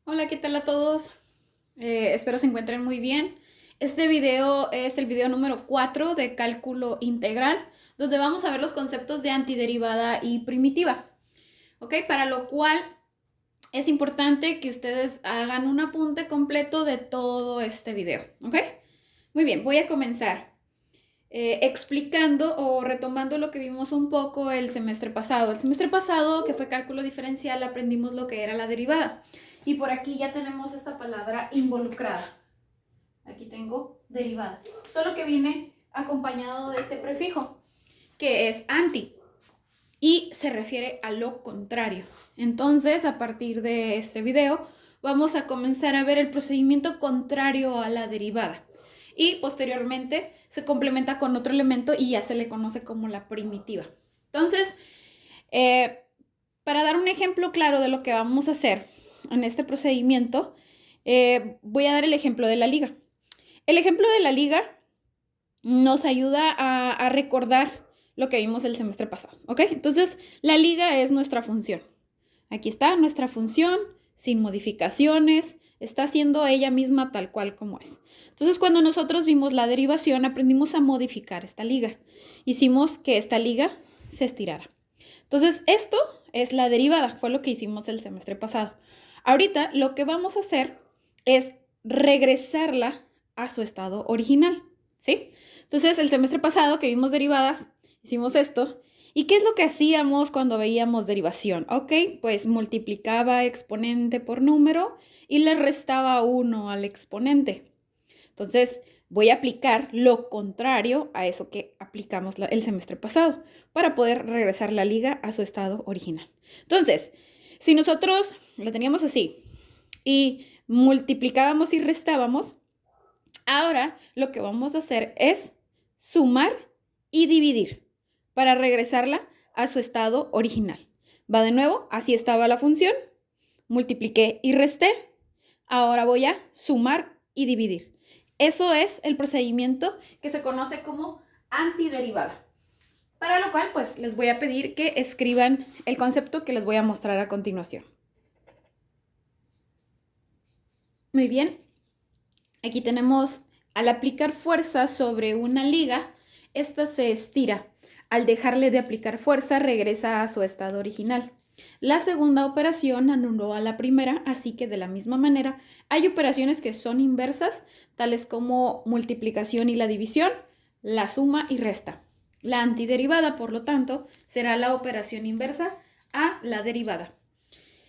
Hola, ¿qué tal a todos? Espero se encuentren muy bien. Este video es el video número 4 de cálculo integral, donde vamos a ver los conceptos de antiderivada y primitiva. ¿Ok? Para lo cual es importante que ustedes hagan un apunte completo de todo este video. ¿Ok? Muy bien, voy a comenzar explicando o retomando lo que vimos un poco el semestre pasado. El semestre pasado, que fue cálculo diferencial, aprendimos lo que era la derivada. Y por aquí ya tenemos esta palabra involucrada. Aquí tengo derivada. Solo que viene acompañado de este prefijo, que es anti. Y se refiere a lo contrario. Entonces, a partir de este video, vamos a comenzar a ver el procedimiento contrario a la derivada. Y posteriormente se complementa con otro elemento y ya se le conoce como la primitiva. Entonces, para dar un ejemplo claro de lo que vamos a hacer en este procedimiento, voy a dar el ejemplo de la liga. El ejemplo de la liga nos ayuda a recordar lo que vimos el semestre pasado, ¿ok? Entonces, la liga es nuestra función. Aquí está nuestra función, sin modificaciones, está siendo ella misma tal cual como es. Entonces, cuando nosotros vimos la derivación, aprendimos a modificar esta liga. Hicimos que esta liga se estirara. Entonces, esto es la derivada, fue lo que hicimos el semestre pasado. Ahorita lo que vamos a hacer es regresarla a su estado original, ¿sí? Entonces, el semestre pasado que vimos derivadas, hicimos esto. ¿Y qué es lo que hacíamos cuando veíamos derivación? Ok, pues multiplicaba exponente por número y le restaba 1 al exponente. Entonces, voy a aplicar lo contrario a eso que aplicamos el semestre pasado para poder regresar la liga a su estado original. Entonces, si nosotros la teníamos así y multiplicábamos y restábamos, ahora lo que vamos a hacer es sumar y dividir para regresarla a su estado original. Va de nuevo, así estaba la función, multipliqué y resté, ahora voy a sumar y dividir. Eso es el procedimiento que se conoce como antiderivada. Para lo cual, pues les voy a pedir que escriban el concepto que les voy a mostrar a continuación. Muy bien, aquí tenemos, al aplicar fuerza sobre una liga, esta se estira. Al dejarle de aplicar fuerza, regresa a su estado original. La segunda operación anuló a la primera, así que de la misma manera hay operaciones que son inversas, tales como multiplicación y la división, la suma y resta. La antiderivada, por lo tanto, será la operación inversa a la derivada.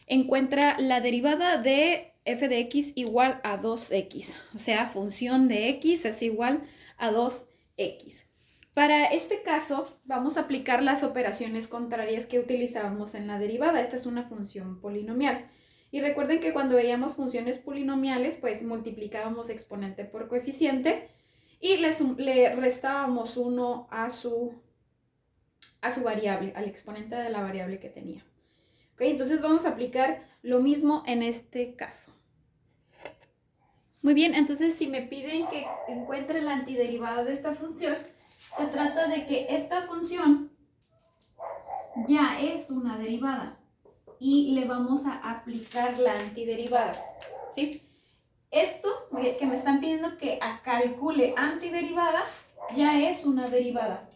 Encuentra la derivada de f de x igual a 2x, o sea, función de x es igual a 2x. Para este caso, vamos a aplicar las operaciones contrarias que utilizábamos en la derivada. Esta es una función polinomial. Y recuerden que cuando veíamos funciones polinomiales, pues multiplicábamos exponente por coeficiente y le restábamos 1 a su variable, al exponente de la variable que tenía. ¿Ok? Entonces vamos a aplicar lo mismo en este caso. Muy bien, entonces si me piden que encuentre la antiderivada de esta función, se trata de que esta función ya es una derivada y le vamos a aplicar la antiderivada, ¿sí? Esto que me están pidiendo que calcule antiderivada ya es una derivada.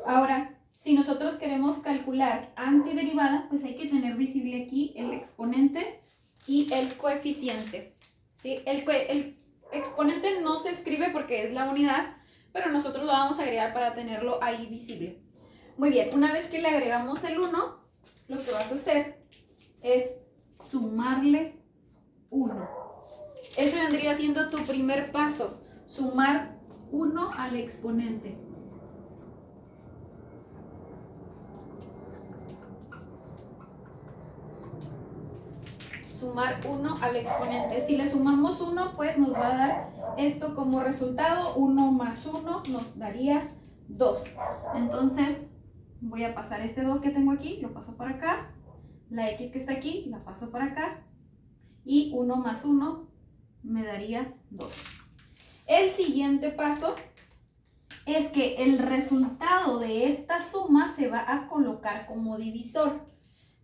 Ahora, si nosotros queremos calcular antiderivada, pues hay que tener visible aquí el exponente y el coeficiente, ¿sí? El exponente no se escribe porque es la unidad, pero nosotros lo vamos a agregar para tenerlo ahí visible. Muy bien, una vez que le agregamos el 1, lo que vas a hacer es sumarle 1. Ese vendría siendo tu primer paso, sumar 1 al exponente. Sumar 1 al exponente. Si le sumamos 1, pues nos va a dar esto como resultado. 1 más 1 nos daría 2. Entonces, voy a pasar este 2 que tengo aquí, lo paso para acá. La x que está aquí, la paso para acá. Y 1 más 1 me daría 2. El siguiente paso es que el resultado de esta suma se va a colocar como divisor,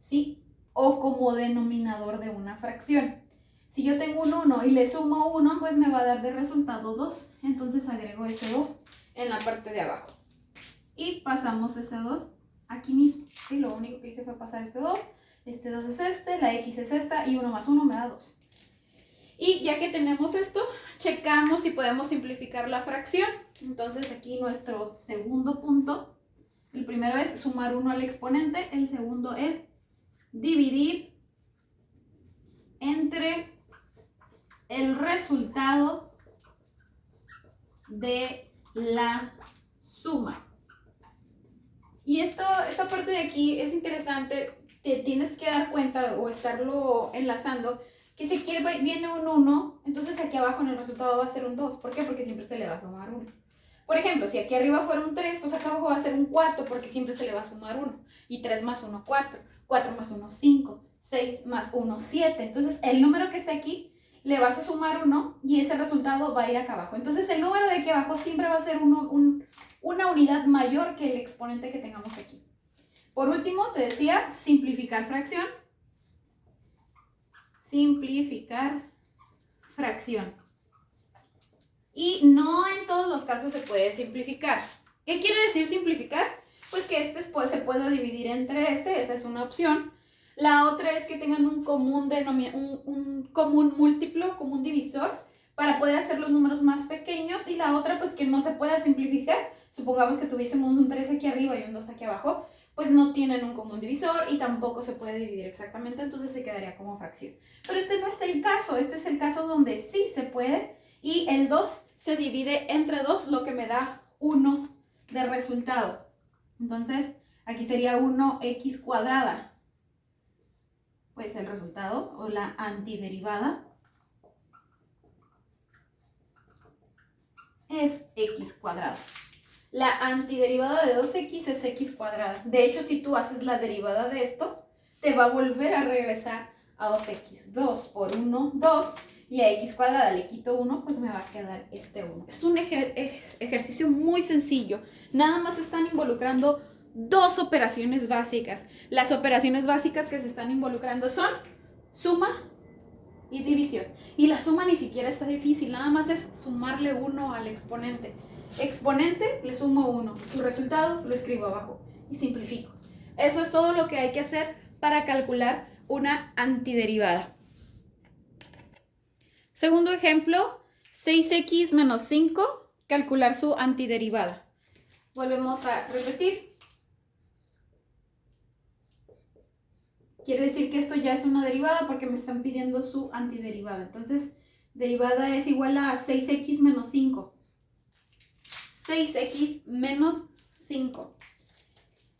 ¿sí? O como denominador de una fracción. Si yo tengo un 1 y le sumo 1, pues me va a dar de resultado 2. Entonces agrego ese 2 en la parte de abajo. Y pasamos ese 2 aquí mismo. Y lo único que hice fue pasar este 2 es la X es esta y 1 más 1 me da 2. Y ya que tenemos esto, checamos si podemos simplificar la fracción. Entonces aquí nuestro segundo punto, el primero es sumar 1 al exponente, el segundo es dividir entre el resultado de la suma. Y esta parte de aquí es interesante, te tienes que dar cuenta o estarlo enlazando, que si aquí viene un 1, entonces aquí abajo en el resultado va a ser un 2. ¿Por qué? Porque siempre se le va a sumar 1. Por ejemplo, si aquí arriba fuera un 3, pues acá abajo va a ser un 4, porque siempre se le va a sumar 1. Y 3 más 1, 4. 4 más 1, 5. 6 más 1, 7. Entonces, el número que está aquí, le vas a sumar 1 y ese resultado va a ir acá abajo. Entonces, el número de aquí abajo siempre va a ser una unidad mayor que el exponente que tengamos aquí. Por último, te decía, simplificar fracción. Simplificar fracción. Y no en todos los casos se puede simplificar. ¿Qué quiere decir simplificar? Pues que se puede dividir entre esta es una opción. La otra es que tengan un común múltiplo, común divisor, para poder hacer los números más pequeños. Y la otra, pues que no se pueda simplificar. Supongamos que tuviésemos un 3 aquí arriba y un 2 aquí abajo, pues no tienen un común divisor y tampoco se puede dividir exactamente, entonces se quedaría como fracción. Pero este no es el caso, este es el caso donde sí se puede y el 2 se divide entre 2, lo que me da 1 de resultado. Entonces, aquí sería 1x cuadrada. Pues el resultado o la antiderivada es x cuadrado. La antiderivada de 2x es x cuadrada. De hecho, si tú haces la derivada de esto, te va a volver a regresar a 2x. 2 por 1, 2. Y a x cuadrada le quito 1, pues me va a quedar este 1. Es un ejercicio muy sencillo. Nada más están involucrando dos operaciones básicas. Las operaciones básicas que se están involucrando son suma y división. Y la suma ni siquiera está difícil. Nada más es sumarle 1 al exponente. Exponente, le sumo 1. Su resultado lo escribo abajo y simplifico. Eso es todo lo que hay que hacer para calcular una antiderivada. Segundo ejemplo, 6x menos 5, calcular su antiderivada. Volvemos a repetir. Quiere decir que esto ya es una derivada porque me están pidiendo su antiderivada. Entonces, derivada es igual a 6x menos 5. 6x menos 5.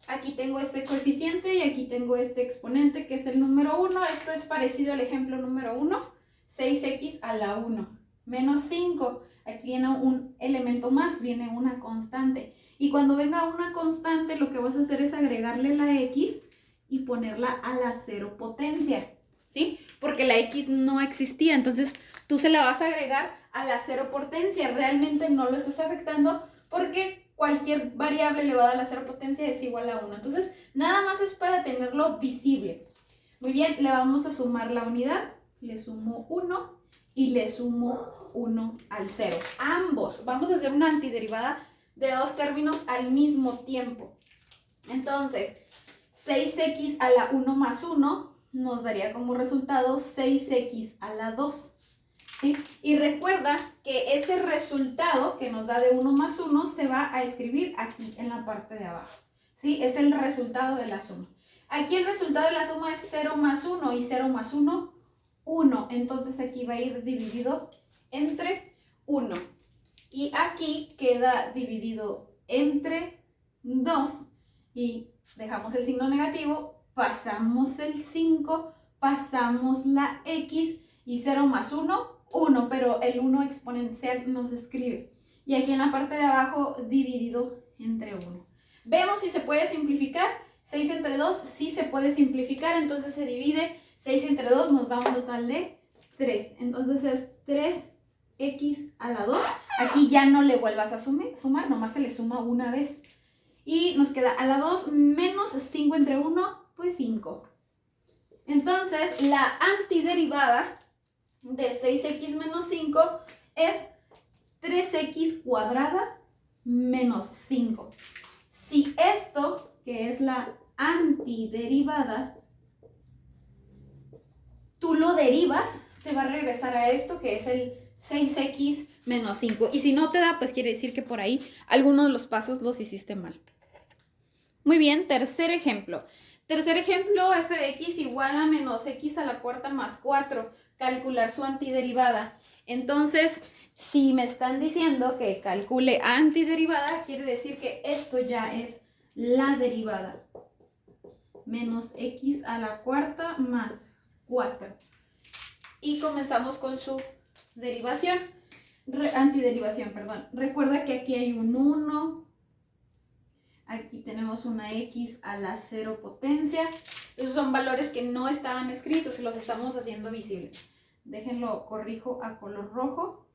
Aquí tengo este coeficiente y aquí tengo este exponente que es el número 1. Esto es parecido al ejemplo número 1. 6x a la 1 menos 5. Aquí viene un elemento más, viene una constante. Y cuando venga una constante, lo que vas a hacer es agregarle la x y ponerla a la 0 potencia, ¿sí? Porque la x no existía, entonces tú se la vas a agregar a la 0 potencia. Realmente no lo estás afectando porque cualquier variable elevada a la 0 potencia es igual a 1. Entonces, nada más es para tenerlo visible. Muy bien, le vamos a sumar la unidad. Le sumo 1 y le sumo 1 al 0. Ambos. Vamos a hacer una antiderivada de dos términos al mismo tiempo. Entonces, 6x a la 1 más 1 nos daría como resultado 6x a la 2. ¿Sí? Y recuerda que ese resultado que nos da de 1 más 1 se va a escribir aquí en la parte de abajo. ¿Sí? Es el resultado de la suma. Aquí el resultado de la suma es 0 más 1 y 0 más 1, 1. Entonces aquí va a ir dividido entre 1. Y aquí queda dividido entre 2. Y dejamos el signo negativo, pasamos el 5, pasamos la x y 0 más 1, 1. Pero el 1 exponencial no se escribe. Y aquí en la parte de abajo dividido entre 1. Vemos si se puede simplificar. 6 entre 2 sí se puede simplificar, entonces se divide. 6 entre 2 nos da un total de 3. Entonces es 3x a la 2. Aquí ya no le vuelvas a sumar, nomás se le suma una vez. Y nos queda a la 2 menos 5 entre 1, pues 5. Entonces la antiderivada de 6x menos 5 es 3x cuadrada menos 5. Si esto, que es la antiderivada, tú lo derivas, te va a regresar a esto, que es el 6x menos 5. Y si no te da, pues quiere decir que por ahí algunos de los pasos los hiciste mal. Muy bien, tercer ejemplo. Tercer ejemplo, f de x igual a menos x a la cuarta más 4. Calcular su antiderivada. Entonces, si me están diciendo que calcule antiderivada, quiere decir que esto ya es la derivada. Menos x a la cuarta más 4. Y comenzamos con su derivación. Antiderivación, perdón. Recuerda que aquí hay un 1. Aquí tenemos una x a la 0 potencia. Esos son valores que no estaban escritos y los estamos haciendo visibles. Déjenlo, corrijo a color rojo.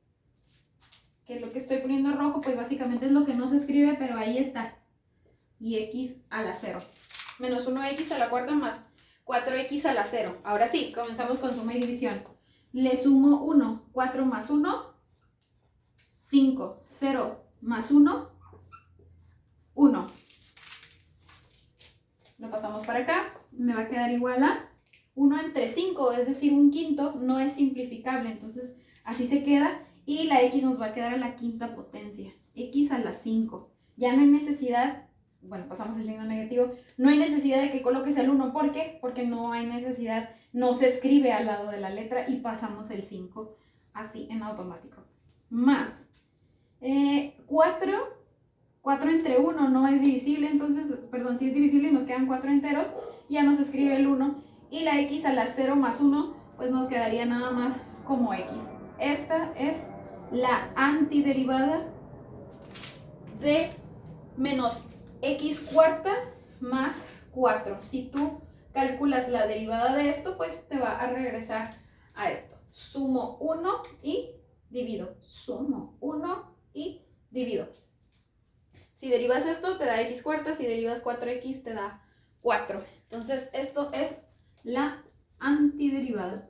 Que lo que estoy poniendo rojo, pues básicamente es lo que no se escribe, pero ahí está. Y x a la 0. Menos 1x a la cuarta más 4x a la 0. Ahora sí, comenzamos con suma y división. Le sumo 1. 4 más 1, 5. 0 más 1, 1. Lo pasamos para acá. Me va a quedar igual a 1 entre 5, es decir, un quinto. No es simplificable, entonces así se queda. Y la x nos va a quedar a la quinta potencia. X a la 5. Ya no hay necesidad, bueno, pasamos el signo negativo. No hay necesidad de que coloques el 1. ¿Por qué? Porque no hay necesidad, no se escribe al lado de la letra y pasamos el 5 así en automático. Más 4 entre 1 no es divisible, entonces, perdón, sí es divisible y nos quedan 4 enteros. Ya nos escribe el 1 y la x a la 0 más 1, pues nos quedaría nada más como x. Esta es la antiderivada de menos x cuarta más 4. Si tú calculas la derivada de esto, pues te va a regresar a esto. Sumo 1 y divido. Sumo 1 y divido. Si derivas esto, te da x cuarta. Si derivas 4x, te da 4. Entonces, esto es la antiderivada.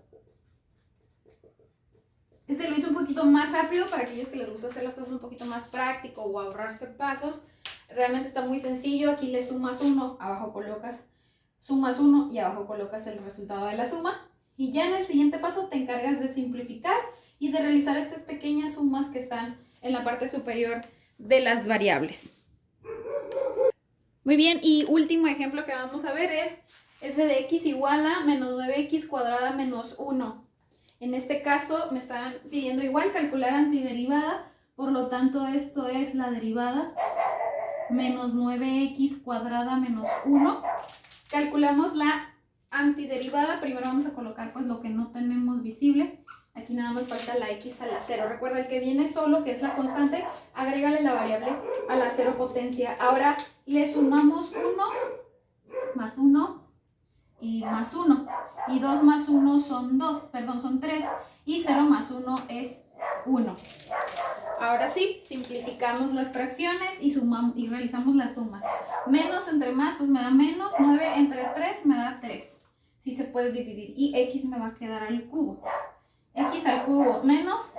Este lo hice un poquito más rápido para aquellos que les gusta hacer las cosas un poquito más práctico o ahorrarse pasos. Realmente está muy sencillo. Aquí le sumas 1, abajo colocas, sumas 1 y abajo colocas el resultado de la suma. Y ya en el siguiente paso te encargas de simplificar y de realizar estas pequeñas sumas que están en la parte superior de las variables. Muy bien, y último ejemplo que vamos a ver es f de x igual a menos 9x cuadrada menos 1. En este caso me están pidiendo igual calcular antiderivada, por lo tanto esto es la derivada menos 9x cuadrada menos 1. Calculamos la antiderivada, primero vamos a colocar pues lo que no tenemos visible. Aquí nada más falta la x a la 0. Recuerda, el que viene solo, que es la constante, agrégale la variable a la 0 potencia. Ahora le sumamos 1 más 1 y más 1. Y 2 más 1 son 2, perdón, son 3. Y 0 más 1 es 1. Ahora sí, simplificamos las fracciones y sumamos y realizamos las sumas. Menos entre más, pues me da menos. 9 entre 3 me da 3. Sí se puede dividir. Y x me va a quedar al cubo. X al cubo menos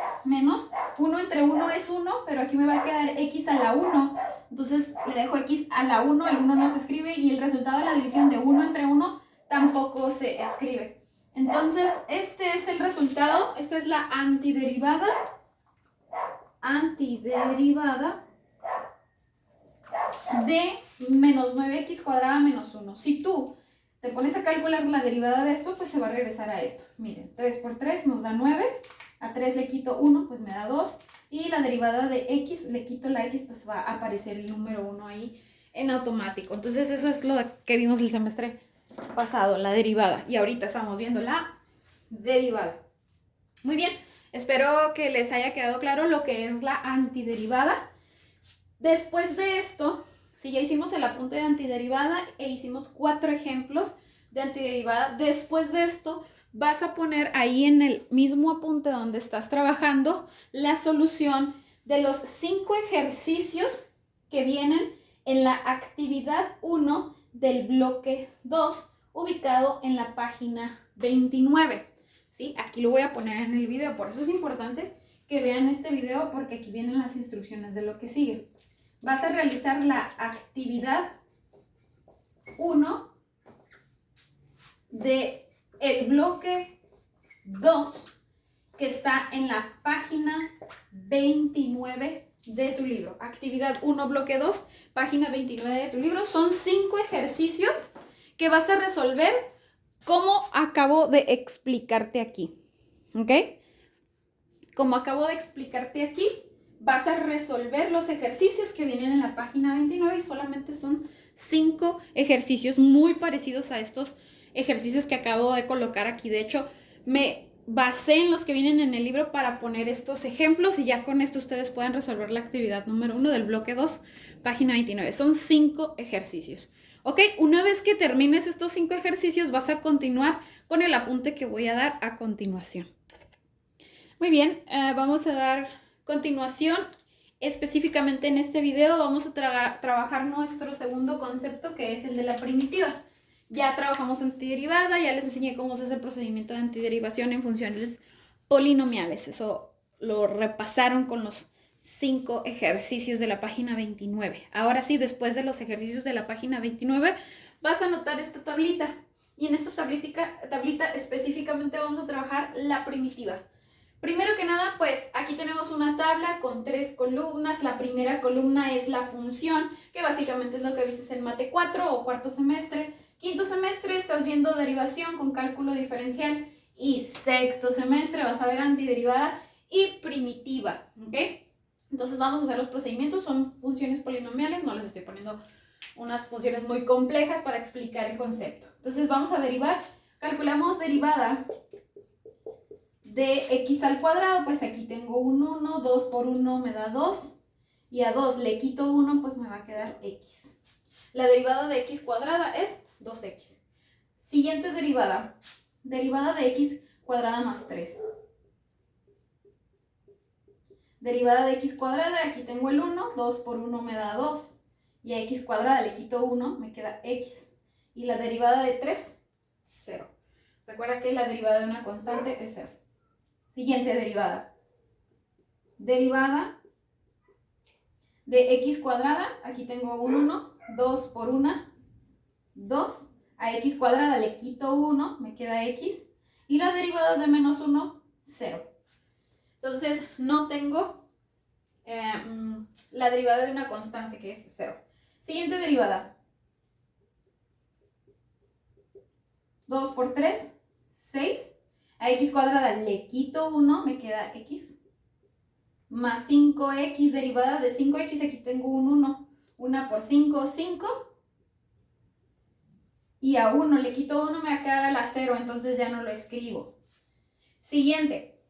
1 entre 1 es 1, pero aquí me va a quedar x a la 1. Entonces le dejo x a la 1, el 1 no se escribe y el resultado de la división de 1 entre 1 tampoco se escribe. Entonces este es el resultado, esta es la antiderivada de menos 9x cuadrada menos 1. Si tú te pones a calcular la derivada de esto, pues te va a regresar a esto. Miren, 3 por 3 nos da 9. A 3 le quito 1, pues me da 2. Y la derivada de x, le quito la x, pues va a aparecer el número 1 ahí en automático. Entonces eso es lo que vimos el semestre pasado, la derivada. Y ahorita estamos viendo la derivada. Muy bien, espero que les haya quedado claro lo que es la antiderivada. Después de esto, si ya hicimos el apunte de antiderivada e hicimos 4 ejemplos de antiderivada, después de esto vas a poner ahí en el mismo apunte donde estás trabajando la solución de los 5 ejercicios que vienen en la actividad 1 del bloque 2, ubicado en la página 29. ¿sí? Aquí lo voy a poner en el video, por eso es importante que vean este video porque aquí vienen las instrucciones de lo que sigue. Vas a realizar la actividad 1 de el bloque 2 que está en la página 29 de tu libro. Actividad 1, bloque 2, página 29 de tu libro. Son 5 ejercicios que vas a resolver como acabo de explicarte aquí. ¿Ok? Como acabo de explicarte aquí, vas a resolver los ejercicios que vienen en la página 29 y solamente son 5 ejercicios muy parecidos a estos ejercicios que acabo de colocar aquí. De hecho, me basé en los que vienen en el libro para poner estos ejemplos y ya con esto ustedes pueden resolver la actividad número 1 del bloque 2, página 29. Son 5 ejercicios. Ok, una vez que termines estos 5 ejercicios vas a continuar con el apunte que voy a dar a continuación. Muy bien, vamos a dar continuación. Específicamente en este video vamos a trabajar nuestro segundo concepto, que es el de la primitiva. Ya trabajamos antiderivada, ya les enseñé cómo se hace el procedimiento de antiderivación en funciones polinomiales. Eso lo repasaron con los 5 ejercicios de la página 29. Ahora sí, después de los ejercicios de la página 29, vas a anotar esta tablita. Y en esta tablita específicamente vamos a trabajar la primitiva. Primero que nada, pues aquí tenemos una tabla con 3 columnas. La primera columna es la función, que básicamente es lo que viste en Mate 4 o cuarto semestre. Quinto semestre estás viendo derivación con cálculo diferencial. Y sexto semestre vas a ver antiderivada y primitiva. ¿Ok? Entonces vamos a hacer los procedimientos. Son funciones polinomiales. No les estoy poniendo unas funciones muy complejas para explicar el concepto. Entonces vamos a derivar. Calculamos derivada de x al cuadrado, pues aquí tengo un 1, 2 por 1 me da 2, y a 2 le quito 1, pues me va a quedar x. La derivada de x cuadrada es 2x. Siguiente derivada, derivada de x cuadrada más 3. Derivada de x cuadrada, aquí tengo el 1, 2 por 1 me da 2, y a x cuadrada le quito 1, me queda x. Y la derivada de 3, 0. Recuerda que la derivada de una constante es 0. Siguiente derivada. Derivada de x cuadrada. Aquí tengo un 1. 2 por 1, 2. A x cuadrada le quito 1, me queda x. Y la derivada de menos 1, 0. Entonces no tengo la derivada de una constante que es 0. Siguiente derivada. 2 por 3, 6. A x cuadrada le quito 1, me queda x, más 5x, derivada de 5x, aquí tengo un 1, 1 por 5, 5, y a 1 le quito 1, me va a quedar a la 0, entonces ya no lo escribo. Siguiente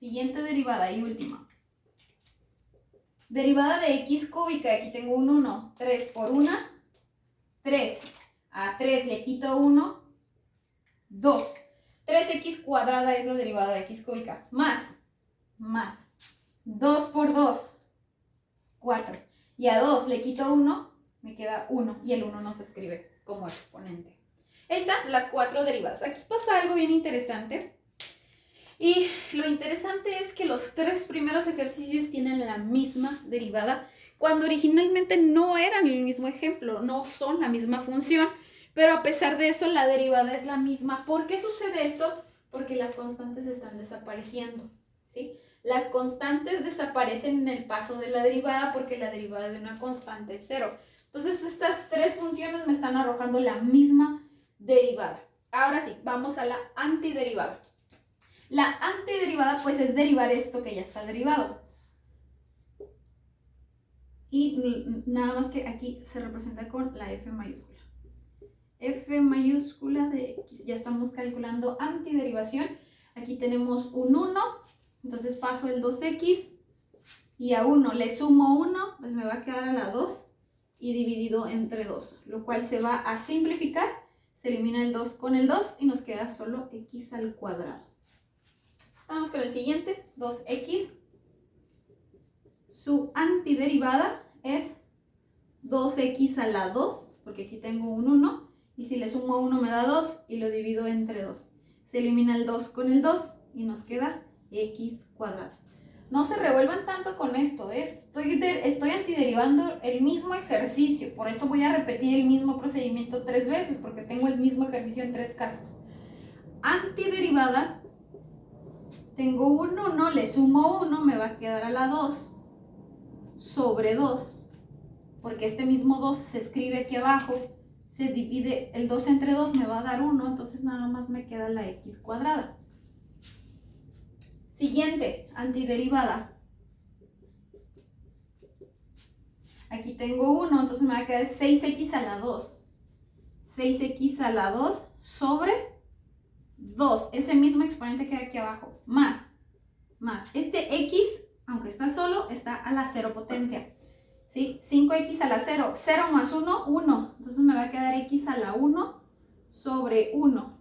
derivada y última. Derivada de x cúbica, aquí tengo un 1, 3 por 1, 3, a 3 le quito 1, 2. 3x cuadrada es la derivada de x cúbica, más 2 por 2, 4. Y a 2 le quito 1, me queda 1. Y el 1 no se escribe como exponente. Ahí están las 4 derivadas. Aquí pasa algo bien interesante. Y lo interesante es que los 3 primeros ejercicios tienen la misma derivada, cuando originalmente no eran el mismo ejemplo, no son la misma función. Pero a pesar de eso, la derivada es la misma. ¿Por qué sucede esto? Porque las constantes están desapareciendo, ¿sí? Las constantes desaparecen en el paso de la derivada porque la derivada de una constante es 0. Entonces, estas 3 funciones me están arrojando la misma derivada. Ahora sí, vamos a la antiderivada. La antiderivada, pues, es derivar esto que ya está derivado. Y nada más que aquí se representa con la F mayúscula. F mayúscula de x. Ya estamos calculando antiderivación. Aquí tenemos un 1, entonces paso el 2x y a 1 le sumo 1, pues me va a quedar a la 2 y dividido entre 2, lo cual se va a simplificar. Se elimina el 2 con el 2 y nos queda solo x al cuadrado. Vamos con el siguiente, 2x. Su antiderivada es 2x a la 2, porque aquí tengo un 1. Y si le sumo 1 me da 2 y lo divido entre 2. se elimina el 2 con el 2 y nos queda x cuadrado. No se revuelvan tanto con esto, estoy antiderivando el mismo ejercicio, por eso voy a repetir el mismo procedimiento 3 veces, porque tengo el mismo ejercicio en 3 casos. Antiderivada, tengo un 1, le sumo 1, me va a quedar a la 2 sobre 2, porque este mismo 2 se escribe aquí abajo, se divide el 2 entre 2, me va a dar 1, entonces nada más me queda la x cuadrada. Siguiente, antiderivada. Aquí tengo 1, entonces me va a quedar 6x a la 2. 6x a la 2 sobre 2, ese mismo exponente que hay aquí abajo, más. Este x, aunque está solo, está a la 0 potencia. ¿Sí? 5x a la 0, 0 más 1, 1. Entonces me va a quedar x a la 1 sobre 1.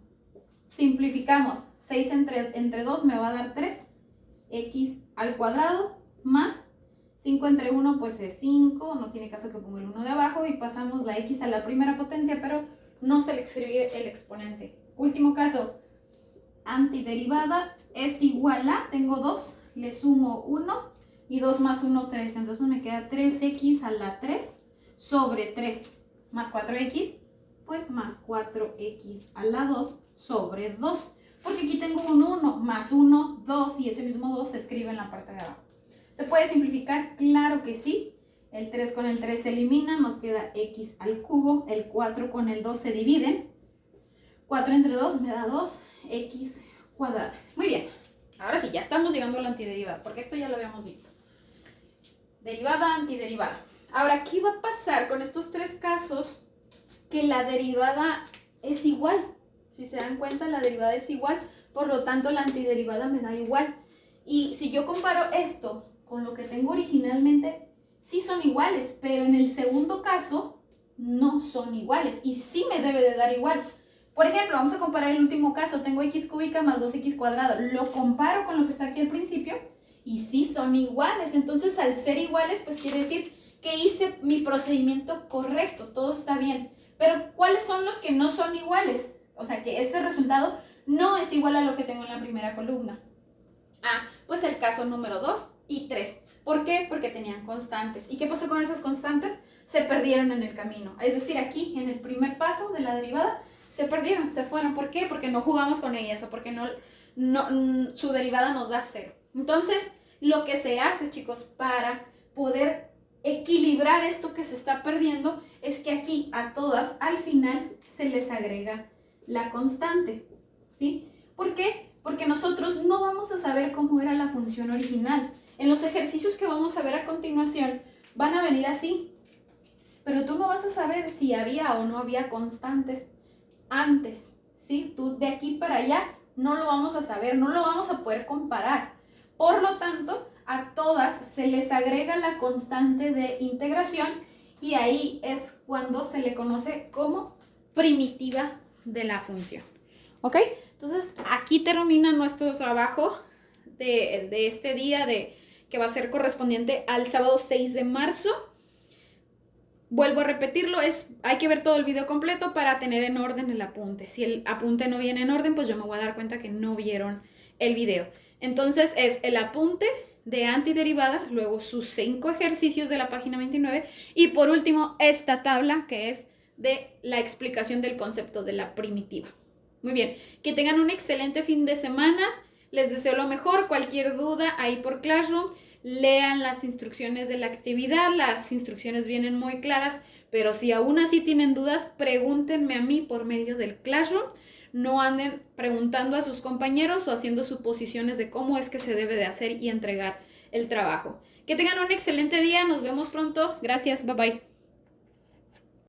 Simplificamos, 6 entre 2 me va a dar 3. X al cuadrado más 5 entre 1 pues es 5, no tiene caso que ponga el 1 de abajo y pasamos la x a la primera potencia, pero no se le escribe el exponente. Último caso, antiderivada es igual a, tengo 2, le sumo 1 y 2 más 1, 3, entonces me queda 3x a la 3 sobre 3 más 4x, pues más 4x a la 2 sobre 2. Porque aquí tengo un 1 más 1, 2 y ese mismo 2 se escribe en la parte de abajo. ¿Se puede simplificar? Claro que sí. El 3 con el 3 se elimina, nos queda x al cubo. El 4 con el 2 se dividen. 4 entre 2 me da 2x cuadrado. Muy bien. Ahora sí, ya estamos llegando a la antiderivada, porque esto ya lo habíamos visto. Derivada, antiderivada. Ahora, ¿qué va a pasar con estos 3 casos? Que la derivada es igual. Si se dan cuenta, la derivada es igual, por lo tanto la antiderivada me da igual. Y si yo comparo esto con lo que tengo originalmente, sí son iguales, pero en el segundo caso no son iguales y sí me debe de dar igual. Por ejemplo, vamos a comparar el último caso, tengo x cúbica más 2x cuadrado, lo comparo con lo que está aquí al principio y sí son iguales. Entonces, al ser iguales, pues quiere decir que hice mi procedimiento correcto, todo está bien. Pero, ¿cuáles son los que no son iguales? O sea, que este resultado no es igual a lo que tengo en la primera columna. Pues el caso número 2 y 3. ¿Por qué? Porque tenían constantes. ¿Y qué pasó con esas constantes? Se perdieron en el camino. Es decir, aquí, en el primer paso de la derivada, se perdieron, se fueron. ¿Por qué? Porque no jugamos con ellas o porque su derivada nos da 0. Entonces, lo que se hace, chicos, para poder equilibrar esto que se está perdiendo, es que aquí a todas, al final, se les agrega la constante, ¿sí? ¿Por qué? Porque nosotros no vamos a saber cómo era la función original. En los ejercicios que vamos a ver a continuación van a venir así, pero tú no vas a saber si había o no había constantes antes, ¿sí? Tú de aquí para allá no lo vamos a saber, no lo vamos a poder comparar. Por lo tanto, a todas se les agrega la constante de integración y ahí es cuando se le conoce como primitiva de la función. ¿Ok? Entonces, aquí termina nuestro trabajo de este día que va a ser correspondiente al sábado 6 de marzo. Vuelvo a repetirlo, hay que ver todo el video completo para tener en orden el apunte. Si el apunte no viene en orden, pues yo me voy a dar cuenta que no vieron el video. Entonces, es el apunte de antiderivada, luego sus 5 ejercicios de la página 29 y por último esta tabla que es de la explicación del concepto de la primitiva. Muy bien, que tengan un excelente fin de semana, les deseo lo mejor, cualquier duda ahí por Classroom, lean las instrucciones de la actividad, las instrucciones vienen muy claras, pero si aún así tienen dudas, pregúntenme a mí por medio del Classroom, no anden preguntando a sus compañeros o haciendo suposiciones de cómo es que se debe de hacer y entregar el trabajo. Que tengan un excelente día, nos vemos pronto, gracias, bye bye.